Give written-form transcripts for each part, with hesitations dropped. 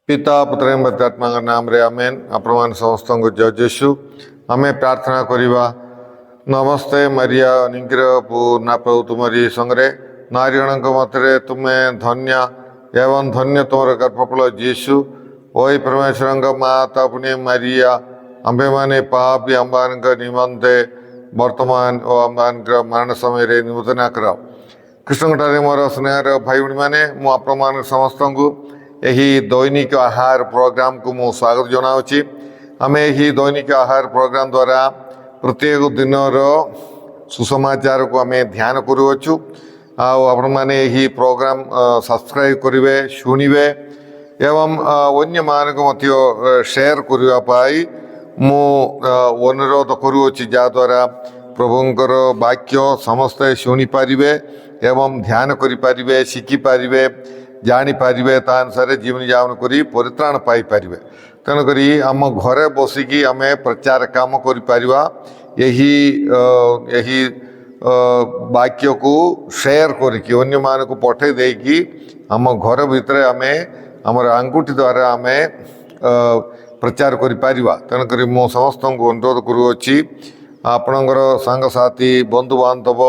पिता पुत्र पवित्रात्मा नाम रे आमेन। आपण समस्त को जय जेसु आमे प्रार्थना करिबा। नमस्ते मरिया निग्रह पूर्णा प्रभु तुमरी संगरे नारीगण मतरे तुमे धन्य एवं धन्य तुमर गर्भफल जीशु। ओई परमेश्वर माता पुण्य मरिया अंबे माने पापी अंबान निमंते वर्तमान और अंबान मरण समय निमंत्रण कर कृष्ण मोर स्नेहर भाई भाई मैंने मुझे समस्त को यही दैनिक आहार प्रोग्राम को मु स्वागत जनावि। आम यही दैनिक आहार प्रोग्राम द्वारा प्रत्येक दिन सुसमाचार को आम ध्यान करुचु। आपण मैंने यही प्रोग्राम सब्सक्राइब करेंगे शुणवे एवं अन्य मानक शेयर करने मु अनुरोध करुच्ची जहाद्वारा प्रभुंकर वाक्य समस्ते शुणिपारे एवं ध्यान करें शिखिपारे जानीपारे अनुसार जीवन यापन कर परित्राण पाइपर। तेणुक आम घरे बसिकी आम प्रचार काम कर यही वाक्य को शेयर करके अन्य मानक पठे देकी आम घर भितर आम आमर आंगुठी द्वारा आम प्रचार कर। तेणुक मु समस्त को अनुरोध करुच्ची आपणकर सांगसाथी बंधु बांधव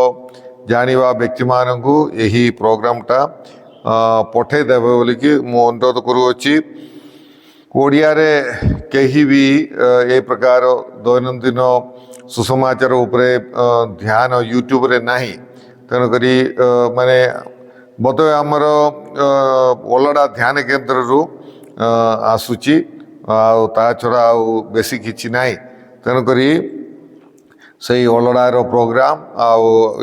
जानिबा व्यक्ति मानू यही प्रोग्रामटा पठेदेवे बोलिकी मु अनुरोध करुच्ची। ओडिया रे कहीं भी ये प्रकार दैनंदिन सुसमाचार उपरे ध्यान यूट्यूब रे नहीं। तेणुक माने बोध आमर ओलड़ा ध्यान केन्द्र रु आसूची ता छड़ा बेसी किछि नहीं। तेणुक से ओलड़ार प्रोग्राम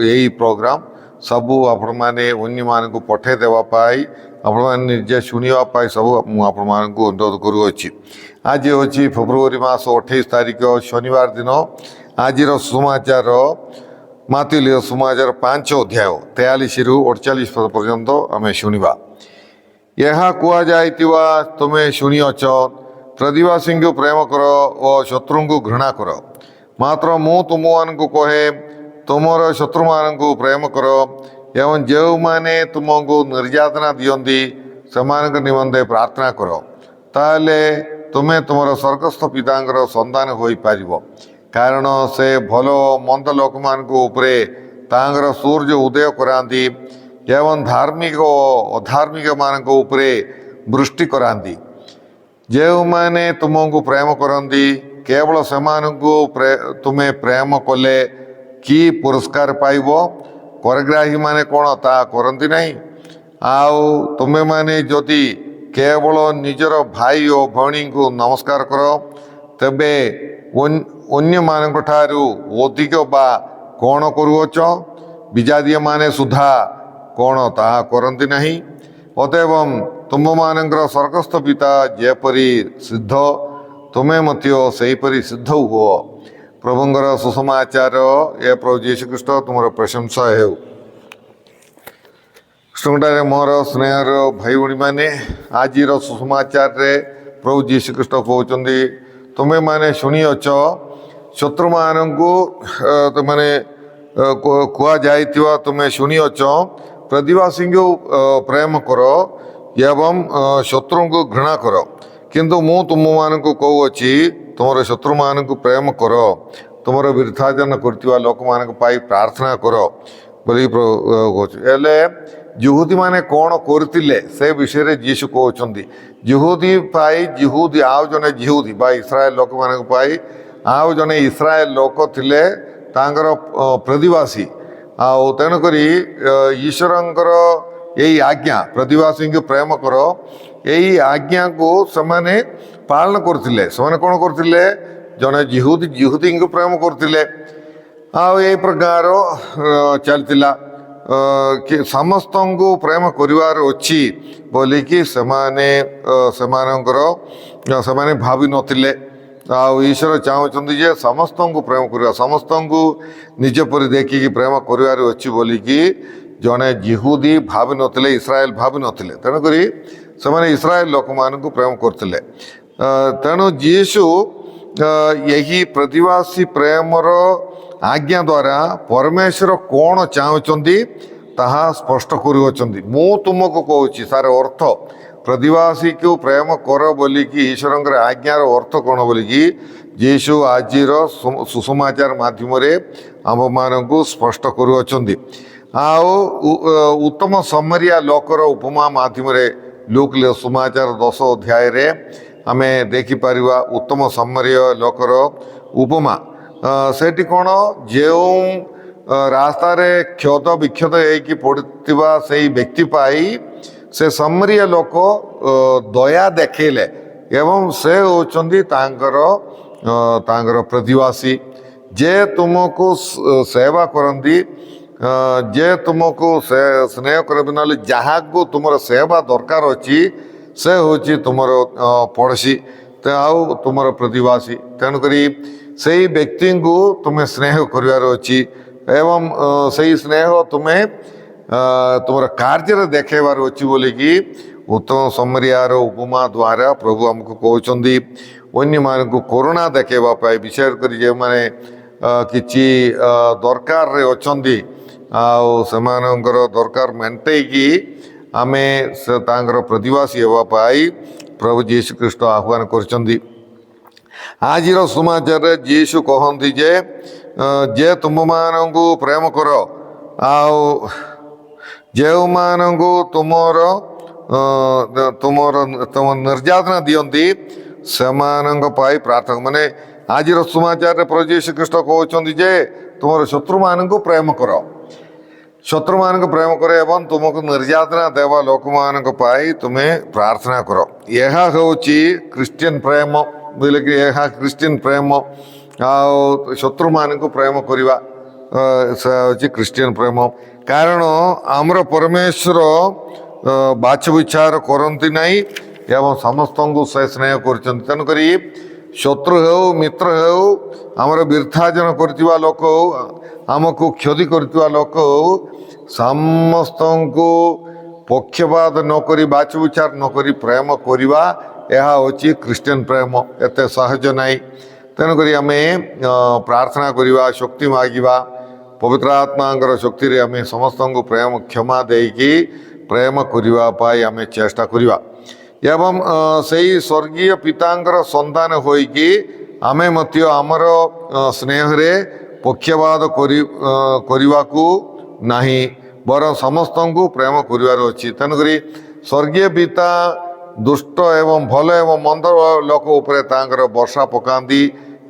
यही प्रोग्राम सबू आपण मैंने अन्य मान को पठे देवाई आपण मैंने निजे शुणापी सब मुझे अनुरोध करुच्ची। आज हूँ फेब्रुआरी मास 28 तारिख शनिवार दिन। आज सुसमाचार मातुलिय सुसमाचार 5 अध्याय 43 रु 48 पद पर्यंत आम शुणा। यह कहुआ तुम्हें शुणीअच प्रतिवासी को प्रेम कर और शत्रु को घृणा कर। मात्र मु तुम मान कहे तुमर शत्रु मान को प्रेम कर एवं जो माने तुमको निर्यातना दियंती से निमंते प्रार्थना कर। ताले तुम्हें तुमर स्वर्गस्थ पितांकर संतान हो पार। कारण से भल मंद लोक मान उपरे तांगर सूर्य उदय कराती एवं धार्मिक और अधार्मिक मान उपरे वृष्टि कराती। जो माने तुमको प्रेम करती केवल से तुम्हें प्रेम कले कि पुरस्कार पाइब। करग्राही माने कौन ता करती नहीं। आउ तुम्हें माने जदि केवल निजर भाई और भौणी को नमस्कार कर तेबे अन्य मानक ठारू अधिक बा कौन करुच। विजादीय माने सुधा कौन ता करती नहीं। अतएव तुम मानकर स्वर्गस्थ पिता जेपरी सिद्ध तुम्हें मध्य सेहीपरि सिद्ध हुओ। प्रभुंकर सुसमाचार ये प्रभु यीशु ख्रीष्ट तुमर प्रशंसा हो। कृष्णटारे मोर स्नेहर भाई भाई मैंने आज सुसमाचार रे प्रभु यीशु ख्रीष्ट कहते तुम्हें माने शुणीअच शत्रु मानू मैंने कह जा तुम्हें शुणीअच प्रतिवासी को प्रेम कर एवं शत्रु को घृणा कर। किंतु मु तुम मान को कहूँगी तुम शत्रु मान को प्रेम कर तुम वृद्धाजन कर लोक मान प्रार्थना कर बोली कहले। जुहुदी माने कौन करते से विषय जीशु कहते जुहुदी जिहुदी आउ जने जिहुदी बा इस्राएल लोक मान आउ जने इस्राएल लोक थिले तांकर प्रतिवासी। तेणुक ईश्वरंकर यही आज्ञा प्रतिवासी को प्रेम कर यही आज्ञा को समाने पालन करथिले। समाने कौन करथिले जने जिहुदी जिहुदी को प्रेम करथिले। यही प्रकार चलतिला कि समस्त को प्रेम करिवार अछि बोलिकी समाने भावी नथिले। ईश्वर चाहते जे समस्त को प्रेम करवा समस्त को निज पर देखिकी प्रेम करिवार अछि बोलिकी जने जिहुदी भावी नथिले इस्राएल भावी नथिले। तेणुक से इस्राएल लोक मान को प्रेम करते। तेणु यीशु यही प्रतिवासी प्रेमर आज्ञा द्वारा परमेश्वर कौन चाहते ताहा स्पष्ट करुवचंदी। मु तुमको कहूँ तार अर्थ प्रतिवासी को प्रेम कर बोलिकी ईश्वर आज्ञार अर्थ कौन बोलिकी यीशु आजिर सुसमाचार माध्यम आम मानू स्पष्ट करुँच उत्तम समरिया लोकर उपमा माध्यम लूक सुसमाचार 10 अध्याय आम देखिपर उत्तम समरिय लोकर उपमा सेठी कौन जो रास्ता क्षत विक्षत होगी पड़ता से व्यक्ति पाई से समरिय लोक दया देखले एवं से होचंदी तांकर प्रतिवासी जे तुमको सेवा करती जे तुमको स्नेह कर ना जहाँ को तुम सेवा दरकार अच्छी से हूँ तुम पड़ोसी आउ तुम प्रतिवासी तेणुक से व्यक्ति को तुम्हें स्नेह करार अच्छी एवं से स्नेह तुम्हें तुम कार्य देखेबार अच्छी बोलिकी उत्तम समरियार उपमा द्वारा प्रभु आमको कहते अन्य मान को करुणा देखेवाई विशेषकर जो मैंने किसी दरकार अच्छा आर दरकार मेन्टेकी आम से प्रतिवासी होगापाई प्रभु यीशु ख्रीष्ट आह्वान करछंदी। आज समाचार यीशु कहती जे तुम मानू प्रेम कर आओ जो मानू तुमर तुम निर्यातना दियंती से प्रार्थना माने आज समाचार प्रभु यीशु ख्रीष्ट कहते जे तुम शत्रु मानू प्रेम कर शत्रु मान प्रेम कर एवं तुमको निर्यातना देवा लोक मान तुम्हें प्रार्थना कर यह हूँ क्रिश्चियन प्रेम बोले कि यह क्रिश्चियन प्रेम शत्रु मान प्रेम करवा हूँ क्रिश्चियन प्रेम कारण आमर परमेश्वर बाछ विचार करती नहीं एवं समस्त को से स्नेह कर तेणुक शत्रु हो मित्र हो आमर बिर्थाजन करथिबा लोक हो आमको क्षति करथिबा लोक हो समस्त को पक्षपात नक बाछ विचार नक प्रेम करवा यह हूँ क्रिश्चियन प्रेम एत सहज नाई तेणुक आम प्रार्थना करवा शक्ति मागिबा पवित्र आत्मा शक्ति आम समस्त को प्रेम क्षमा देकी प्रेम करने आम चेष्टा करवा एवं से स्वर्गीय पितांकर संतान होइकी आमे मध्य आमर स्नेह पक्षपात करने को नहीं बर समस्त को प्रेम करार अच्छी तेणुक स्वर्गीय पिता दुष्ट एवं भल एवं मंद लोक उपरे तांकर वर्षा पकाती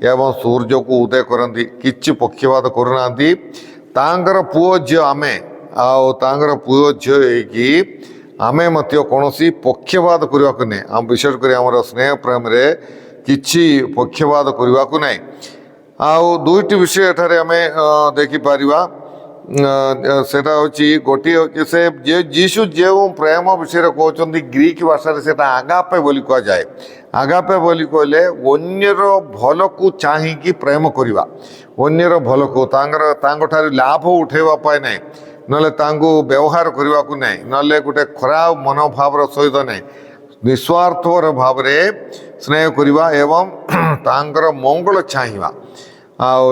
एवं सूर्य को उदय करती किछि पक्षपात करूना तांकर पुओ झील आमे आंकर पुओ झील आमे मध्य कौनसी पक्षपात करने को नहीं आम विशेषकर आम स्नेह प्रेम रे किछि पक्षपात करने को नहीं आउ दुईटी विषय एठारे आमे देखिपर सेटा होची गोटे होची से जे यीशु जो प्रेम विषय कहते ग्रीक भाषा से आगापे बोली कह जाए आगापे बोली कहले अन्यर भल को चाहिए प्रेम करवा अन्यर भल को तांगर लाभ उठेवाई ना नले तांगु व्यवहार करने को नहीं नले गोटे खराब मनोभाव सहित नहीं निस्वार्थर भाव स्नेह करवा एवं तांकर मंगल चाहिए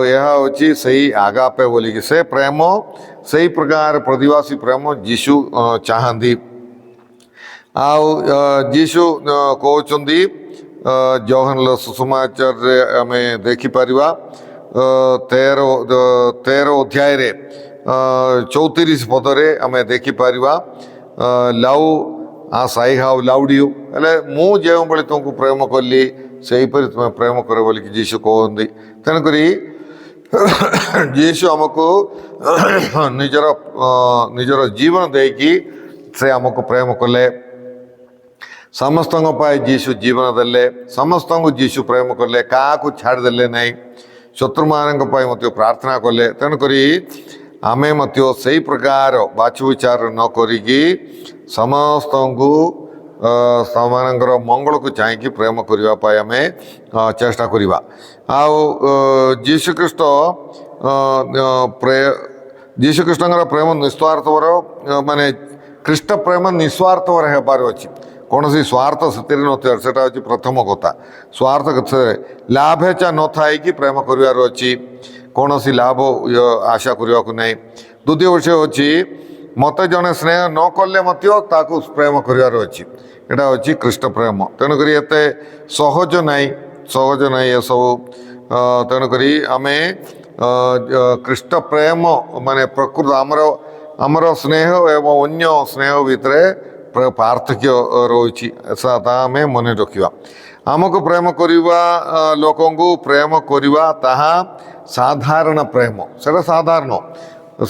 यह हूँ से आगापे बोलिकी से प्रेम से प्रकार प्रतिवासी प्रेम यीशु चाहती यीशु कहते योहन सुसमाचार आम देखिपर 13 अध्याय 34 पदरे आम देखिपर लाउ आ साई हाउ लाउडी हेले मु जो भाई तुमको प्रेम कली से तुम प्रेम कर बोलिकी यीशु कहते तेणुक यीशु आमको निजर निजर जीवन देकी से आमको प्रेम कले समस्त यीशु जीवन देले समस्त को यीशु प्रेम कले क्या छाड़देले ना शत्रु मान प्रार्थना कले तेणुक आमे मत से प्रकार बाछ विचार न करी समस्त को समान मंगल को चाहिए प्रेम करने आम चेष्टा करवा जीशुख्रीष्ट जीशुख्रीष्ण प्रेम निस्वार्थवर माने ख्रीष्ट प्रेम निस्वार्थवर होबार अच्छी कौन सी स्वार्थ से नता हूँ प्रथम कथा स्वार्थ लाभेचा न थाई कि प्रेम करार अच्छी कौन सी लाभ आशा करने को नहीं द्वितीय विषय अच्छी ମୋତେ ଜଣେ ସ୍ନେହ ନ କଲେ ମଧ୍ୟ ତାକୁ ପ୍ରେମ କରିବାର ଅଛି। ଏଇଟା ହେଉଛି ଖ୍ରୀଷ୍ଟ ପ୍ରେମ। ତେଣୁକରି ଏତେ ସହଜ ନାହିଁ ଏସବୁ। ତେଣୁକରି ଆମେ ଖ୍ରୀଷ୍ଟ ପ୍ରେମ ମାନେ ପ୍ରକୃତ ଆମର ସ୍ନେହ ଏବଂ ଅନ୍ୟ ସ୍ନେହ ଭିତରେ ପାର୍ଥକ୍ୟ ରହିଛି, ତାହା ଆମେ ମନେ ରଖିବା। ଆମକୁ ପ୍ରେମ କରିବା, ଲୋକଙ୍କୁ ପ୍ରେମ କରିବା ତାହା ସାଧାରଣ ପ୍ରେମ। ସେଇଟା ସାଧାରଣ,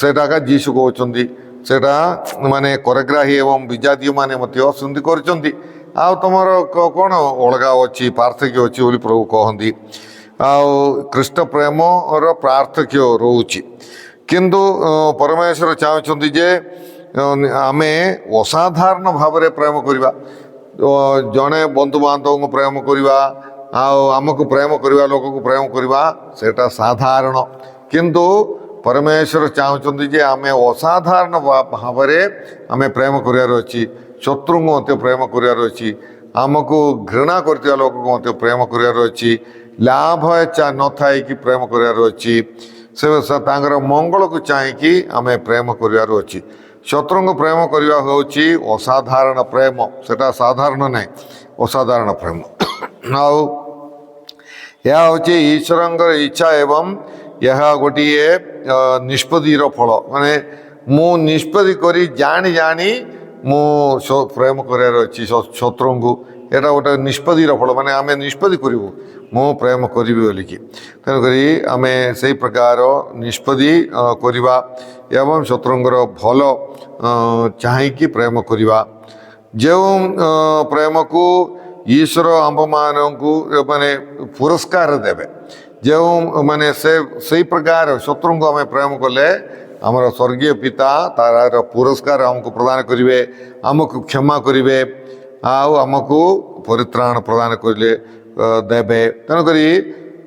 ସେଇଟା ଯୀଶୁ କହୁଛନ୍ତି। ସେଇଟା ମାନେ କରେଗ୍ରାହୀ ଏବଂ ବିଜାତୀୟମାନେ ମଧ୍ୟ ସେମିତି କରିଛନ୍ତି। ଆଉ ତୁମର କ'ଣ ଅଲଗା ଅଛି, ପାର୍ଥକ୍ୟ ଅଛି ବୋଲି ପ୍ରଭୁ କହନ୍ତି। ଆଉ ଖ୍ରୀଷ୍ଟ ପ୍ରେମର ପାର୍ଥକ୍ୟ ରହୁଛି। କିନ୍ତୁ ପରମେଶ୍ୱର ଚାହୁଁଛନ୍ତି ଯେ ଆମେ ଅସାଧାରଣ ଭାବରେ ପ୍ରେମ କରିବା। ଜଣେ ବନ୍ଧୁବାନ୍ଧବଙ୍କୁ ପ୍ରେମ କରିବା, ଆଉ ଆମକୁ ପ୍ରେମ କରିବା, ଲୋକକୁ ପ୍ରେମ କରିବା, ସେଇଟା ସାଧାରଣ। କିନ୍ତୁ ପରମେଶ୍ୱର ଚାହୁଁଛନ୍ତି ଯେ ଆମେ ଅସାଧାରଣ ଭାବରେ ଆମେ ପ୍ରେମ କରିବାର ଅଛି। ଶତ୍ରୁଙ୍କୁ ମଧ୍ୟ ପ୍ରେମ କରିବାର ଅଛି। ଆମକୁ ଘୃଣା କରୁଥିବା ଲୋକକୁ ମଧ୍ୟ ପ୍ରେମ କରିବାର ଅଛି। ଲାଭ ଇଚ୍ଛା ନଥାଇକି ପ୍ରେମ କରିବାର ଅଛି। ସେ ତାଙ୍କର ମଙ୍ଗଳକୁ ଚାହିଁକି ଆମେ ପ୍ରେମ କରିବାର ଅଛି। ଶତ୍ରୁଙ୍କୁ ପ୍ରେମ କରିବା ହେଉଛି ଅସାଧାରଣ ପ୍ରେମ। ସେଟା ସାଧାରଣ ନାହିଁ, ଅସାଧାରଣ ପ୍ରେମ। ଆଉ ଏହା ହେଉଛି ଈଶ୍ୱରଙ୍କର ଇଚ୍ଛା ଏବଂ ଏହା ଗୋଟିଏ ନିଷ୍ପତ୍ତିର ଫଳ। ମାନେ ମୁଁ ନିଷ୍ପତ୍ତି କରି ଜାଣି ମୁଁ ପ୍ରେମ କରିବାର ଅଛି ଶତ୍ରୁଙ୍କୁ। ଏଇଟା ଗୋଟେ ନିଷ୍ପତ୍ତିର ଫଳ। ମାନେ ଆମେ ନିଷ୍ପତ୍ତି କରିବୁ ମୁଁ ପ୍ରେମ କରିବି ବୋଲିକି। ତେଣୁକରି ଆମେ ସେଇ ପ୍ରକାର ନିଷ୍ପତ୍ତି କରିବା ଏବଂ ଶତ୍ରୁଙ୍କର ଭଲ ଚାହିଁକି ପ୍ରେମ କରିବା। ଯେଉଁ ପ୍ରେମକୁ ଈଶ୍ୱର ଆମ୍ଭମାନଙ୍କୁ ମାନେ ପୁରସ୍କାର ଦେବେ, ଯେଉଁ ମାନେ ସେଇ ପ୍ରକାର ଶତ୍ରୁଙ୍କୁ ଆମେ ପ୍ରେମ କଲେ ଆମର ସ୍ୱର୍ଗୀୟ ପିତା ତାର ପୁରସ୍କାର ଆମକୁ ପ୍ରଦାନ କରିବେ, ଆମକୁ କ୍ଷମା କରିବେ, ଆଉ ଆମକୁ ପରିତ୍ରାଣ ପ୍ରଦାନ କରିଲେ ଦେବେ। ତେଣୁକରି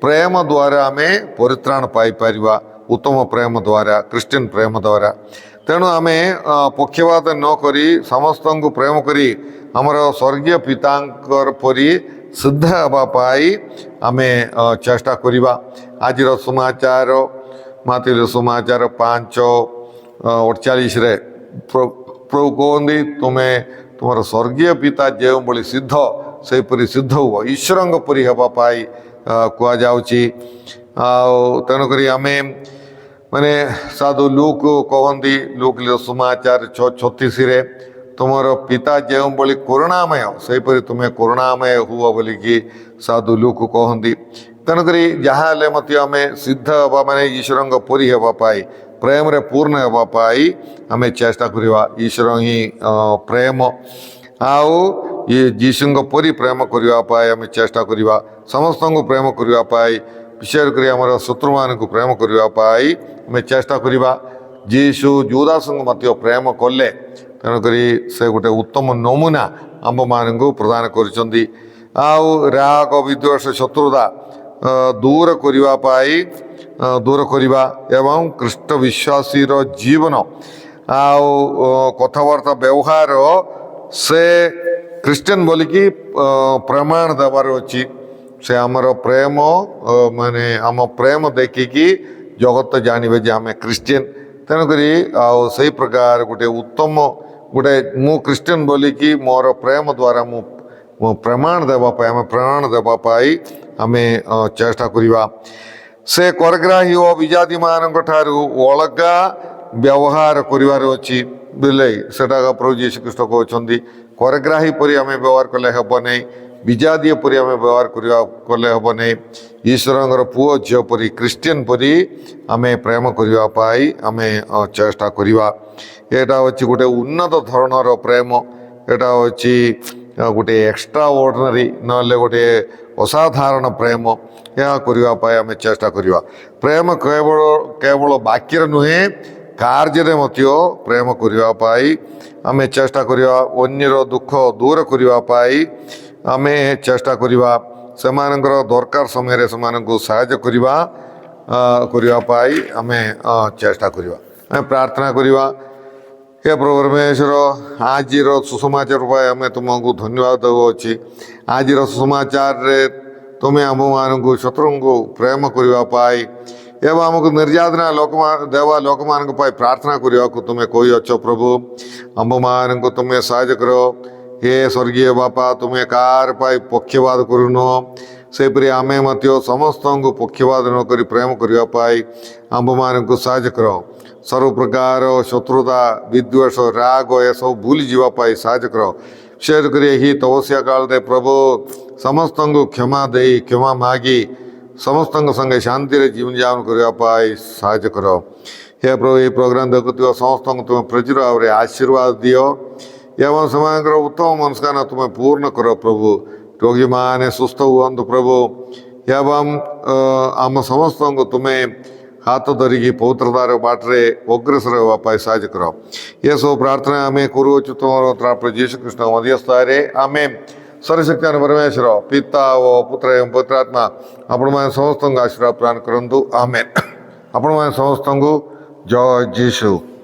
ପ୍ରେମ ଦ୍ୱାରା ଆମେ ପରିତ୍ରାଣ ପାଇପାରିବା, ଉତ୍ତମ ପ୍ରେମ ଦ୍ୱାରା, ଖ୍ରୀଷ୍ଟିଆନ ପ୍ରେମ ଦ୍ୱାରା। ତେଣୁ ଆମେ ପକ୍ଷପାତ ନ କରି ସମସ୍ତଙ୍କୁ ପ୍ରେମ କରି ଆମର ସ୍ୱର୍ଗୀୟ ପିତାଙ୍କର ପରି ସିଦ୍ଧ ହେବା ପାଇଁ ଆମେ ଚେଷ୍ଟା କରିବା। ଆଜିର ସମାଚାର ମାଥିର ସମାଚାର 5:48 ପ୍ରଭୁ କହନ୍ତି, ତୁମର ସ୍ୱର୍ଗୀୟ ପିତା ଯେଉଁଭଳି ସିଦ୍ଧ ସେହିପରି ସିଦ୍ଧ ହୁଅ। ଈଶ୍ୱରଙ୍କ ପରି ହେବା ପାଇଁ କୁହାଯାଉଛି। ଆଉ ତେଣୁକରି ଆମେ ମାନେ ସାଧୁ ଲୁକ୍ କହନ୍ତି, ଲୁକ୍ ସମାଚାର 6:36 ତୁମର ପିତା ଯେଉଁଭଳି କରୁଣାମୟ ସେହିପରି ତୁମେ କରୁଣାମୟ ହୁଅ ବୋଲିକି ସାଧୁ ଲୁକ୍ କହନ୍ତି। ତେଣୁକରି ଯାହା ହେଲେ ମଧ୍ୟ ଆମେ ସିଦ୍ଧ ହେବା ମାନେ ଈଶ୍ୱରଙ୍କ ପରି ହେବା ପାଇଁ, ପ୍ରେମରେ ପୂର୍ଣ୍ଣ ହେବା ପାଇଁ ଆମେ ଚେଷ୍ଟା କରିବା। ଈଶ୍ୱର ହିଁ ପ୍ରେମ। ଆଉ ଯୀଶୁଙ୍କ ପରି ପ୍ରେମ କରିବା ପାଇଁ ଆମେ ଚେଷ୍ଟା କରିବା। ସମସ୍ତଙ୍କୁ ପ୍ରେମ କରିବା ପାଇଁ, ବିଶେଷ କରି ଆମର ଶତ୍ରୁମାନଙ୍କୁ ପ୍ରେମ କରିବା ପାଇଁ ଆମେ ଚେଷ୍ଟା କରିବା। ଯୀଶୁ ଜୁଦାସଙ୍କୁ ମଧ୍ୟ ପ୍ରେମ କଲେ। ତେଣୁକରି ସେ ଗୋଟେ ଉତ୍ତମ ନମୁନା ଆମ୍ଭମାନଙ୍କୁ ପ୍ରଦାନ କରିଛନ୍ତି। ଆଉ ରାଗ, ବିଦ୍ୱେଷ, ଶତ୍ରୁତା ଦୂର କରିବା ଏବଂ ଖ୍ରୀଷ୍ଟ ବିଶ୍ୱାସୀର ଜୀବନ ଆଉ କଥାବାର୍ତ୍ତା ବ୍ୟବହାର ସେ ଖ୍ରୀଷ୍ଟିଆନ ବୋଲିକି ପ୍ରମାଣ ଦେବାର ଅଛି। ସେ ଆମର ପ୍ରେମ ମାନେ ଆମ ପ୍ରେମ ଦେଖିକି ଜଗତ ଜାଣିବେ ଯେ ଆମେ ଖ୍ରୀଷ୍ଟିଆନ। ତେଣୁକରି ଆଉ ସେଇ ପ୍ରକାର ଗୋଟେ ଉତ୍ତମ ମୁଁ ଖ୍ରୀଷ୍ଟିଆନ ବୋଲିକି ମୋର ପ୍ରେମ ଦ୍ୱାରା ମୁଁ ପ୍ରମାଣ ଦେବା ପାଇଁ ଆମେ ଚେଷ୍ଟା କରିବା। ସେ କରଗ୍ରାହୀ ଓ ବିଜାତିମାନଙ୍କ ଠାରୁ ଅଲଗା ବ୍ୟବହାର କରିବାର ଅଛି ବୁଝିଲେ। ସେଟା ପ୍ରଭୁ ଯୀଶୁଖ୍ରୀଷ୍ଟ କହୁଛନ୍ତି, କରଗ୍ରାହୀ ପରି ଆମେ ବ୍ୟବହାର କଲେ ହେବ ନାହିଁ, ବିଜାତୀୟ ପରି ଆମେ ବ୍ୟବହାର କଲେ ହେବ ନାହିଁ। ଈଶ୍ୱରଙ୍କର ପୁଅ ଝିଅ ପରି, ଖ୍ରୀଷ୍ଟିଆନ ପରି ଆମେ ପ୍ରେମ କରିବା ପାଇଁ ଆମେ ଚେଷ୍ଟା କରିବା। ଏଇଟା ହେଉଛି ଗୋଟେ ଉନ୍ନତ ଧରଣର ପ୍ରେମ। ଏଇଟା ହେଉଛି ଗୋଟେ ଏକ୍ସଟ୍ରା ଅର୍ଡ଼ିନାରୀ, ନହେଲେ ଗୋଟେ ଅସାଧାରଣ ପ୍ରେମ। ଏହା କରିବା ପାଇଁ ଆମେ ଚେଷ୍ଟା କରିବା। ପ୍ରେମ କେବଳ ବାକ୍ୟରେ ନୁହେଁ, କାର୍ଯ୍ୟରେ ମଧ୍ୟ ପ୍ରେମ କରିବା ପାଇଁ ଆମେ ଚେଷ୍ଟା କରିବା। ଅନ୍ୟର ଦୁଃଖ ଦୂର କରିବା ପାଇଁ ଆମେ ଚେଷ୍ଟା କରିବା। ସେମାନଙ୍କର ଦରକାର ସମୟରେ ସେମାନଙ୍କୁ ସାହାଯ୍ୟ କରିବା ପାଇଁ ଆମେ ଚେଷ୍ଟା କରିବା। ଆମେ ପ୍ରାର୍ଥନା କରିବା। ହେ ପ୍ରଭୁ ପରମେଶ୍ୱର, ଆଜିର ସୁସମାଚାର ପାଇଁ ଆମେ ତୁମକୁ ଧନ୍ୟବାଦ ଦେଉଅଛି। ଆଜିର ସୁସମାଚାରରେ ତୁମେ ଆମ୍ଭମାନଙ୍କୁ ଶତ୍ରୁଙ୍କୁ ପ୍ରେମ କରିବା ପାଇଁ ଏବଂ ଆମକୁ ନିର୍ଯାତନା ଦେବା ଲୋକମାନଙ୍କ ପାଇଁ ପ୍ରାର୍ଥନା କରିବାକୁ ତୁମେ କହିଅଛ ପ୍ରଭୁ। ଆମ୍ଭମାନଙ୍କୁ ତୁମେ ସାହାଯ୍ୟ କର। ହେ ସ୍ୱର୍ଗୀୟ ବାପା, ତୁମେ କାହାର ପାଇଁ ପକ୍ଷପାତ କରୁନ, ସେପରି ଆମେ ମଧ୍ୟ ସମସ୍ତଙ୍କୁ ପକ୍ଷପାତ ନ କରି ପ୍ରେମ କରିବା ପାଇଁ ଆମ୍ଭମାନଙ୍କୁ ସାହାଯ୍ୟ କର। ସବୁ ପ୍ରକାର ଶତ୍ରୁତା, ବିଦ୍ୱେଷ, ରାଗ ଏସବୁ ଭୁଲିଯିବା ପାଇଁ ସାହାଯ୍ୟ କର। ବିଶେଷ କରି ଏହି ତପସ୍ୟା କାଳରେ ପ୍ରଭୁ ସମସ୍ତଙ୍କୁ କ୍ଷମା ମାଗି ସମସ୍ତଙ୍କ ସଙ୍ଗେ ଶାନ୍ତିରେ ଜୀବନଯାପନ କରିବା ପାଇଁ ସାହାଯ୍ୟ କର। ହେ ପ୍ରଭୁ, ଏହି ପ୍ରୋଗ୍ରାମ ଦେଖୁଥିବା ସମସ୍ତଙ୍କୁ ତୁମେ ପ୍ରଚୁର ଭାବରେ ଆଶୀର୍ବାଦ ଦିଅ ଏବଂ ସେମାନଙ୍କର ଉତ୍ତମ ମନସ୍କାମନା ତୁମେ ପୂର୍ଣ୍ଣ କର ପ୍ରଭୁ। ରୋଗୀମାନେ ସୁସ୍ଥ ହୁଅନ୍ତୁ ପ୍ରଭୁ ଏବଂ ଆମ ସମସ୍ତଙ୍କୁ ତୁମେ ହାତ ଧରିକି ପବିତ୍ରତାର ବାଟରେ ଅଗ୍ରସର ହେବା ପାଇଁ ସାହାଯ୍ୟ କର। ଏସବୁ ପ୍ରାର୍ଥନା ଆମେ କରୁଅଛୁ ତୁମର ପ୍ରଭୁ ଯୀଶୁଖ୍ରୀଷ୍ଟ ମଧ୍ୟସ୍ଥରେ, ଆମେ। सर्वशक्तिमान परमेश्वर पिता ओ पुत्र एवं पवित्रात्मा आपणे समस्त आशीर्वाद प्रदान करंतु। आमेन। आपण समस्त जय जीशु।